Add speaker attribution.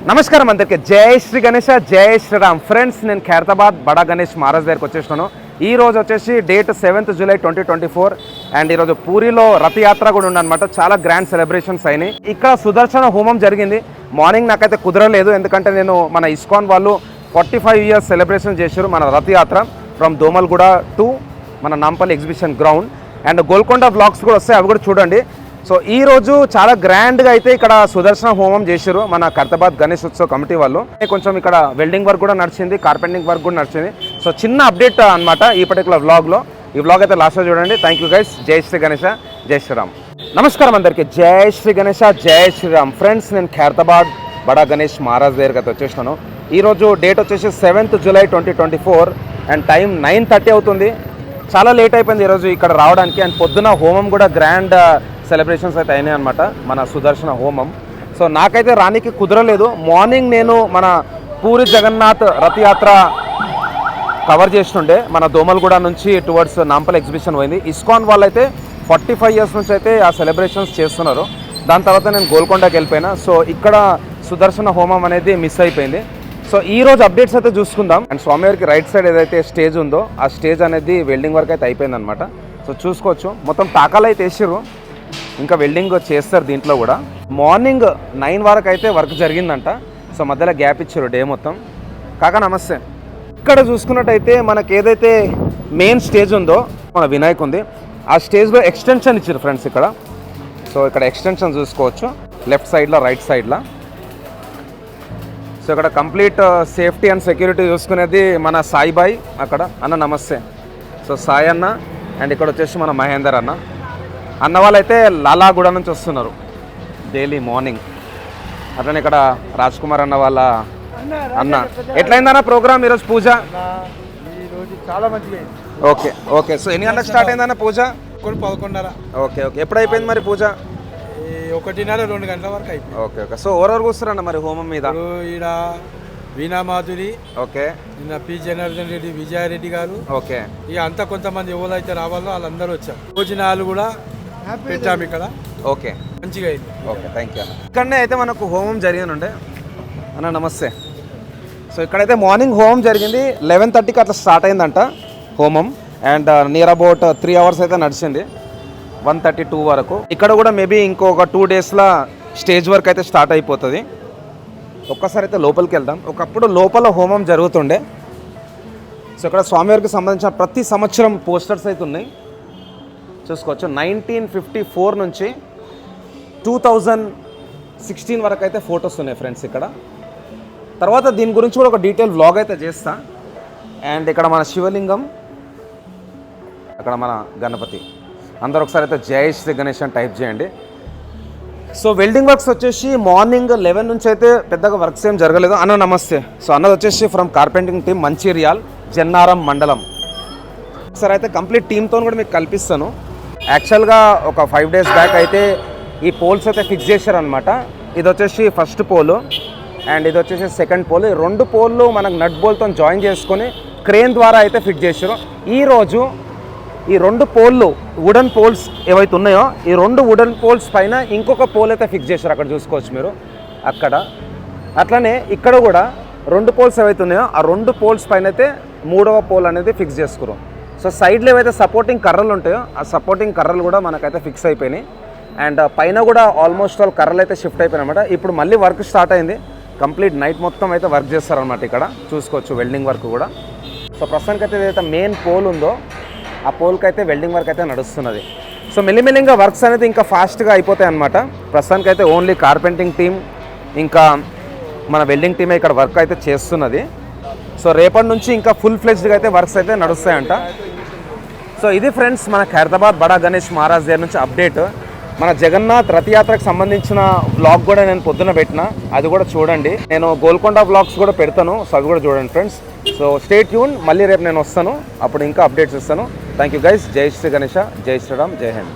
Speaker 1: నమస్కారం అందరికీ. జై శ్రీ గణేష, జై శ్రీరామ్. ఫ్రెండ్స్, నేను ఖైరతాబాద్ బడా గణేష్ మహారాజ్ దగ్గరికి వచ్చేసినాను. ఈ రోజు వచ్చేసి డేట్ 7th July 2024 అండ్ ఈరోజు పూరిలో రథయాత్ర కూడా ఉందన్నమాట. చాలా గ్రాండ్ సెలబ్రేషన్స్ అయినాయి. ఇక్కడ సుదర్శన హోమం జరిగింది. మార్నింగ్ నాకైతే కుదరలేదు, ఎందుకంటే నేను మన ఇస్కాన్ వాళ్ళు 45 years సెలబ్రేషన్ చేశారు మన రథయాత్ర ఫ్రమ్ దోమల్గూడ టు మన Nampally exhibition ground. And Golconda blogs కూడా వస్తాయి, అవి కూడా చూడండి. సో ఈరోజు చాలా గ్రాండ్గా అయితే ఇక్కడ సుదర్శన హోమం చేశారు మన ఖైరతాబాద్ గణేష్ ఉత్సవ్ కమిటీ వాళ్ళు. కొంచెం ఇక్కడ వెల్డింగ్ వర్క్ కూడా నడిచింది, కార్పెంటింగ్ వర్క్ కూడా నడిచింది. సో చిన్న అప్డేట్ అనమాట ఈ పర్టికులర్ వ్లాగ్లో. ఈ వ్లాగ్ అయితే లాస్ట్లో చూడండి. Thank you guys. జై శ్రీ గణేష, జై శ్రీరామ్. నమస్కారం అందరికీ. జై శ్రీ గణేష, జై శ్రీరామ్. ఫ్రెండ్స్, నేను ఖైరతాబాద్ బడా గణేష్ మహారాజ్ దగ్గరికి అయితే వచ్చేసినాను. ఈరోజు డేట్ వచ్చేసి 7th July 2024 అండ్ టైం 9:30 అవుతుంది. చాలా లేట్ అయిపోయింది ఈరోజు ఇక్కడ రావడానికి. అండ్ పొద్దున హోమం కూడా గ్రాండ్ సెలబ్రేషన్స్ అయితే అయినాయి అనమాట మన సుదర్శన హోమం. సో నాకైతే రానికి కుదరలేదు. మార్నింగ్ నేను మన పూరి జగన్నాథ్ రథయాత్ర కవర్ చేస్తుండే మన దోమల్గూడ నుంచి టువర్డ్స్ నాంపల్లి ఎగ్జిబిషన్ పోయింది. ఇస్కాన్ వాళ్ళైతే 45 years నుంచి అయితే ఆ సెలబ్రేషన్స్ చేస్తున్నారు. దాని తర్వాత నేను గోల్కొండకి వెళ్ళిపోయినా. సో ఇక్కడ సుదర్శన హోమం అనేది మిస్ అయిపోయింది. సో ఈ రోజు అప్డేట్స్ అయితే చూసుకుందాం. అండ్ స్వామివారికి రైట్ సైడ్ ఏదైతే స్టేజ్ ఉందో ఆ స్టేజ్ అనేది వెల్డింగ్ వర్క్ అయితే అయిపోయింది అనమాట. సో చూసుకోవచ్చు, మొత్తం తాకాలు అయితే వేసారు, ఇంకా వెల్డింగ్ చేస్తారు దీంట్లో కూడా. మార్నింగ్ 9 వరకు అయితే వర్క్ జరిగిందంట. సో మధ్యలో గ్యాప్ ఇచ్చారు డే మొత్తం. కాకా నమస్తే. ఇక్కడ చూసుకున్నట్టయితే మనకి ఏదైతే మెయిన్ స్టేజ్ ఉందో మన వినాయక్ ఉంది, ఆ స్టేజ్లో ఎక్స్టెన్షన్ ఇచ్చారు ఫ్రెండ్స్ ఇక్కడ. సో ఇక్కడ ఎక్స్టెన్షన్ చూసుకోవచ్చు లెఫ్ట్ సైడ్లో, రైట్ సైడ్లో. సో ఇక్కడ కంప్లీట్ సేఫ్టీ అండ్ సెక్యూరిటీ చూసుకునేది మన సాయిబాయ్ అక్కడ. అన్న నమస్తే. సో సాయి అన్న అండ్ ఇక్కడ వచ్చేసి మన మహేందర్ అన్న వాళ్ళైతే లాలాగూడ నుంచి వస్తున్నారు డైలీ మార్నింగ్. అట్లనే ఇక్కడ రాజ్ కుమార్ అన్న వాళ్ళ అన్న. ఎట్లయిందన్న ప్రోగ్రామ్ ఈరోజు పూజ?
Speaker 2: చాలా మంచిగా.
Speaker 1: Okay okay. సో ఎన్ని గంటలకు స్టార్ట్ అయిందన్న పూజ?
Speaker 2: 11:30.
Speaker 1: Okay okay. ఎప్పుడు అయిపోయింది మరి పూజ?
Speaker 2: 1:30-2 గంటల వరకు అయిపోయింది.
Speaker 1: Okay okay. సో ఎవరెవరు కూర్చున్నారన్న మరి హోమం మీద?
Speaker 2: ఈడ వీణామాధురి,
Speaker 1: ఓకే,
Speaker 2: నిన్న పి జనార్దన్ రెడ్డి, విజయారెడ్డి గారు,
Speaker 1: ఓకే,
Speaker 2: ఇక అంతా కొంతమంది ఎవరైతే రావాలో వాళ్ళందరూ వచ్చారు. భోజనాలు కూడా పెట్టాము ఇక్కడ.
Speaker 1: ఓకే,
Speaker 2: మంచిగా అయింది.
Speaker 1: ఓకే, థ్యాంక్ యూ అన్న. ఇక్కడనే అయితే మనకు హోమం జరిగినుండే అన్న. నమస్తే. సో ఇక్కడైతే మార్నింగ్ హోమం జరిగింది. 11:30కి అట్లా స్టార్ట్ అయిందంట హోమం. అండ్ నియర్ అబౌట్ 3 hours అయితే నడిచింది, 1:32 వరకు. ఇక్కడ కూడా మేబీ ఇంకొక 2 daysలో స్టేజ్ వర్క్ అయితే స్టార్ట్ అయిపోతుంది. ఒక్కసారి అయితే లోపలికి వెళ్దాం. ఒకప్పుడు లోపల హోమం జరుగుతుండే. సో ఇక్కడ స్వామివారికి సంబంధించిన ప్రతి సంవత్సరం పోస్టర్స్ అయితే ఉన్నాయి, చూసుకోవచ్చు. 1954 నుంచి 2016 వరకు అయితే ఫొటోస్ ఉన్నాయి ఫ్రెండ్స్ ఇక్కడ. తర్వాత దీని గురించి కూడా ఒక డీటెయిల్ వ్లాగ్ అయితే చేస్తా. అండ్ ఇక్కడ మన శివలింగం, అక్కడ మన గణపతి. అందరూ ఒకసారి అయితే జై శ్రీ గణేష్ అని టైప్ చేయండి. సో వెల్డింగ్ వర్క్స్ వచ్చేసి మార్నింగ్ 11 నుంచి అయితే పెద్దగా వర్క్స్ ఏం జరగలేదు. అన్న నమస్తే. సో అన్నది వచ్చేసి from carpenting team Mancherial, Jannaram మండలం. సరే అయితే కంప్లీట్ టీమ్తో కూడా మీకు కల్పిస్తాను. యాక్చువల్గా ఒక 5 days బ్యాక్ అయితే ఈ పోల్స్ అయితే ఫిక్స్ చేశారనమాట. ఇది వచ్చేసి ఫస్ట్ పోలు అండ్ ఇది వచ్చేసి సెకండ్ పోల్. ఈ 2 పోల్లు మనకు నట్ బోల్తో జాయిన్ చేసుకొని క్రేన్ ద్వారా అయితే ఫిక్స్ చేశారు. ఈరోజు ఈ 2 పోల్లు వుడెన్ పోల్స్ ఏవైతే ఉన్నాయో ఈ 2 వుడెన్ పోల్స్ పైన ఇంకొక పోల్ అయితే ఫిక్స్ చేశారు. అక్కడ చూసుకోవచ్చు మీరు అక్కడ. అట్లనే ఇక్కడ కూడా 2 పోల్స్ ఏవైతే ఉన్నాయో ఆ 2 పోల్స్ పైన అయితే 3వ పోల్ అనేది ఫిక్స్ చేసుకున్నాం. సో సైడ్లో ఏవైతే సపోర్టింగ్ కర్రలు ఉంటాయో ఆ సపోర్టింగ్ కర్రలు కూడా మనకైతే ఫిక్స్ అయిపోయినాయి. అండ్ పైన కూడా ఆల్మోస్ట్ ఆల్ కర్రలు అయితే షిఫ్ట్ అయిపోయినాయి అనమాట. ఇప్పుడు మళ్ళీ వర్క్ స్టార్ట్ అయింది. కంప్లీట్ నైట్ మొత్తం అయితే వర్క్ చేస్తారనమాట ఇక్కడ, చూసుకోవచ్చు వెల్డింగ్ వర్క్ కూడా. సో ప్రస్తుతానికి అయితే ఏదైతే మెయిన్ పోల్ ఉందో ఆ పోల్కి అయితే వెల్డింగ్ వర్క్ అయితే నడుస్తున్నది. సో మెల్లిమెల్లిగా వర్క్స్ అనేది ఇంకా ఫాస్ట్గా అయిపోతాయి అనమాట. ప్రస్తుతానికి అయితే ఓన్లీ కార్పెంటింగ్ టీమ్ ఇంకా మన వెల్డింగ్ టీమే ఇక్కడ వర్క్ అయితే చేస్తున్నది. సో రేపటి నుంచి ఇంకా ఫుల్ ఫ్లెజ్డ్గా అయితే వర్క్స్ అయితే నడుస్తాయంట. సో ఇది ఫ్రెండ్స్ మన ఖైరతాబాద్ బడా గణేష్ మహారాజ్ దగ్గర నుంచి అప్డేట్. మన జగన్నాథ్ రథయాత్రకు సంబంధించిన వ్లాగ్ కూడా నేను పొద్దున పెట్టిన, అది కూడా చూడండి. నేను గోల్కొండ వ్లాగ్స్ కూడా పెడతాను, సో అవి కూడా చూడండి ఫ్రెండ్స్. So stay tune. మళ్ళీ రేపు నేను వస్తాను, అప్పుడు ఇంకా అప్డేట్స్ ఇస్తాను. Thank you guys. జై శ్రీ గణేష, జై శ్రీరామ్, జై హింద్.